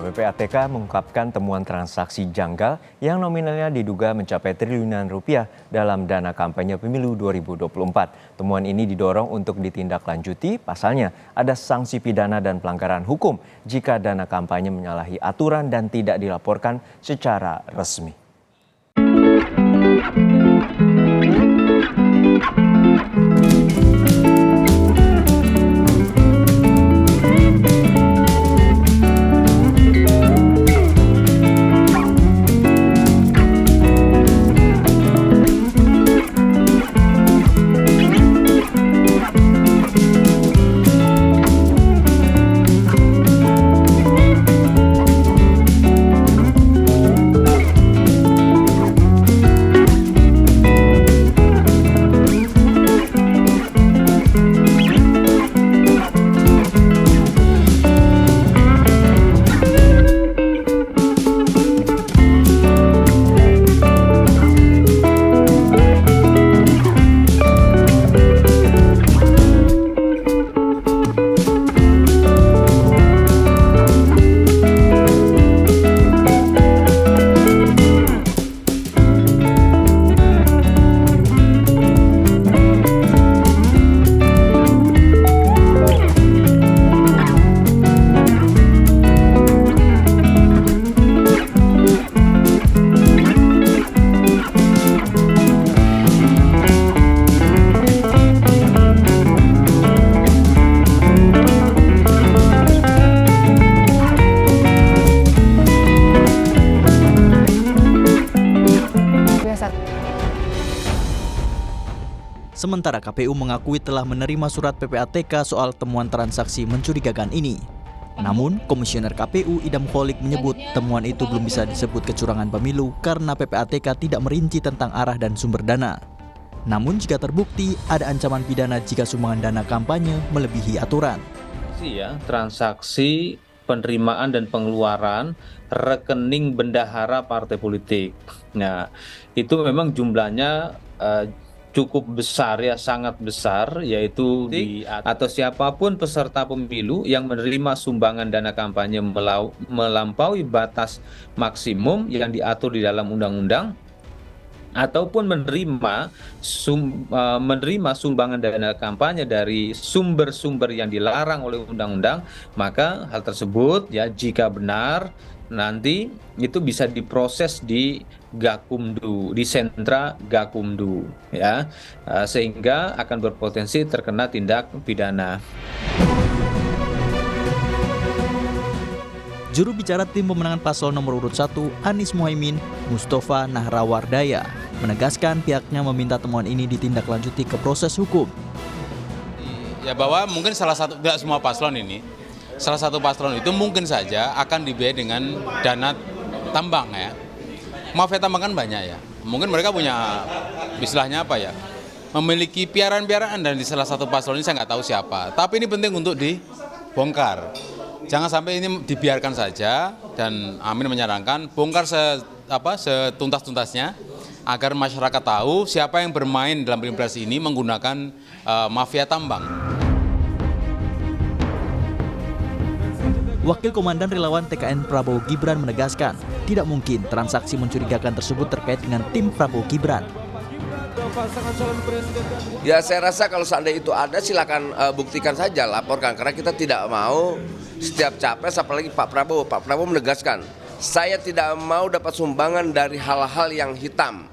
PPATK mengungkapkan temuan transaksi janggal yang nominalnya diduga mencapai triliunan rupiah dalam dana kampanye pemilu 2024. Temuan ini didorong untuk ditindaklanjuti, pasalnya ada sanksi pidana dan pelanggaran hukum jika dana kampanye menyalahi aturan dan tidak dilaporkan secara resmi. Sementara KPU mengakui telah menerima surat PPATK soal temuan transaksi mencurigakan ini. Namun, Komisioner KPU Idham Holik menyebut temuan itu belum bisa disebut kecurangan pemilu karena PPATK tidak merinci tentang arah dan sumber dana. Namun jika terbukti, ada ancaman pidana jika sumbangan dana kampanye melebihi aturan. Transaksi penerimaan dan pengeluaran rekening bendahara partai politik. Nah, itu memang jumlahnya cukup besar ya, sangat besar, yaitu atau siapapun peserta pemilu yang menerima sumbangan dana kampanye melampaui batas maksimum yang diatur di dalam undang-undang ataupun menerima sumbangan dana kampanye dari sumber-sumber yang dilarang oleh undang-undang, maka hal tersebut ya jika benar nanti itu bisa diproses di Gakumdu, di sentra Gakumdu ya, sehingga akan berpotensi terkena tindak pidana. Juru bicara tim pemenangan paslon nomor urut 1 Anies Mohaimin, Mustafa Nahrawardaya, menegaskan pihaknya meminta temuan ini ditindaklanjuti ke proses hukum. Ya bahwa mungkin salah satu, tidak semua paslon ini, salah satu paslon itu mungkin saja akan dibiayai dengan dana tambang ya. Mafia tambang kan banyak ya. Mungkin mereka punya istilahnya apa ya, memiliki piaraan-piaraan dan di salah satu paslon ini saya nggak tahu siapa. Tapi ini penting untuk dibongkar. Jangan sampai ini dibiarkan saja dan Amin menyarankan bongkar setuntas-tuntasnya agar masyarakat tahu siapa yang bermain dalam pilpres ini menggunakan mafia tambang. Wakil Komandan Relawan TKN Prabowo Gibran menegaskan, tidak mungkin transaksi mencurigakan tersebut terkait dengan tim Prabowo Gibran. Ya saya rasa kalau seandainya itu ada silakan buktikan saja, laporkan. Karena kita tidak mau setiap capres, apalagi Pak Prabowo menegaskan, saya tidak mau dapat sumbangan dari hal-hal yang hitam.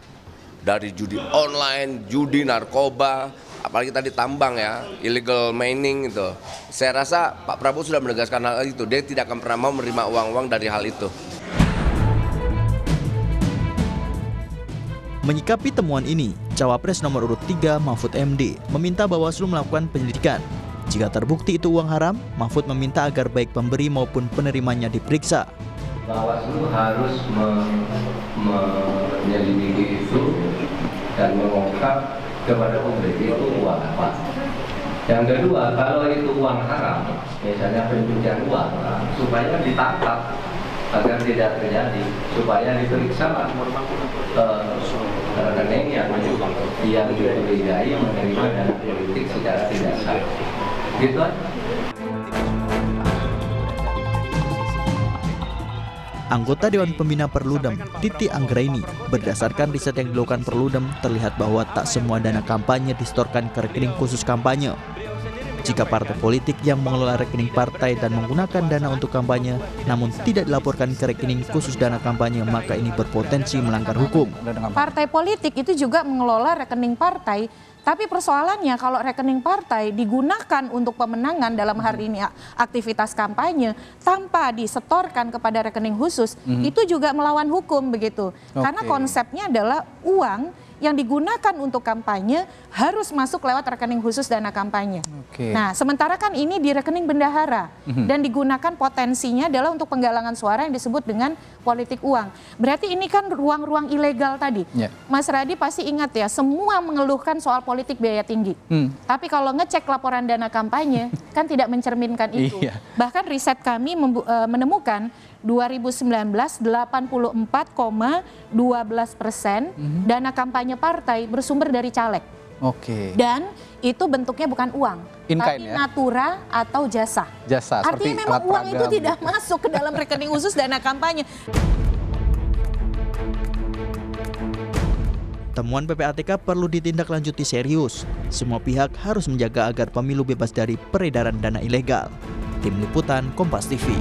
Dari judi online, judi, narkoba, apalagi tadi tambang ya, illegal mining itu. Saya rasa Pak Prabowo sudah menegaskan hal itu, dia tidak akan pernah mau menerima uang-uang dari hal itu. Menyikapi temuan ini, Cawapres nomor urut 3 Mahfud MD meminta Bawaslu melakukan penyelidikan. Jika terbukti itu uang haram, Mahfud meminta agar baik pemberi maupun penerimanya diperiksa. Bawaslu harus menyelidiki itu dan mengungkap kepada publik itu uang apa. Yang kedua, kalau itu uang haram, misalnya pencucian uang, supaya ditangkap agar tidak terjadi, supaya diperiksa rekening yang dicurigai menerima dana politik secara tidak sah. Gitu aja. Anggota Dewan Pembina Perludem, Titi Anggraini, berdasarkan riset yang dilakukan Perludem, terlihat bahwa tak semua dana kampanye disetorkan ke rekening khusus kampanye. Jika partai politik yang mengelola rekening partai dan menggunakan dana untuk kampanye, namun tidak dilaporkan ke rekening khusus dana kampanye, maka ini berpotensi melanggar hukum. Partai politik itu juga mengelola rekening partai, tapi persoalannya kalau rekening partai digunakan untuk pemenangan dalam hari ini aktivitas kampanye tanpa disetorkan kepada rekening khusus, itu juga melawan hukum begitu. Karena konsepnya adalah uang yang digunakan untuk kampanye harus masuk lewat rekening khusus dana kampanye. Nah, sementara kan ini di rekening bendahara dan digunakan potensinya adalah untuk penggalangan suara yang disebut dengan politik uang. Berarti ini kan ruang-ruang ilegal tadi. Mas Radi pasti ingat ya, semua mengeluhkan soal politik biaya tinggi. Tapi kalau ngecek laporan dana kampanye kan tidak mencerminkan itu. Bahkan riset kami menemukan 2019 84,12% dana kampanye partai bersumber dari caleg. Dan itu bentuknya bukan uang, tapi natura atau jasa. Artinya memang uang itu tidak masuk ke dalam rekening khusus dana kampanye. Temuan PPATK perlu ditindaklanjuti serius. Semua pihak harus menjaga agar pemilu bebas dari peredaran dana ilegal. Tim Liputan Kompas TV.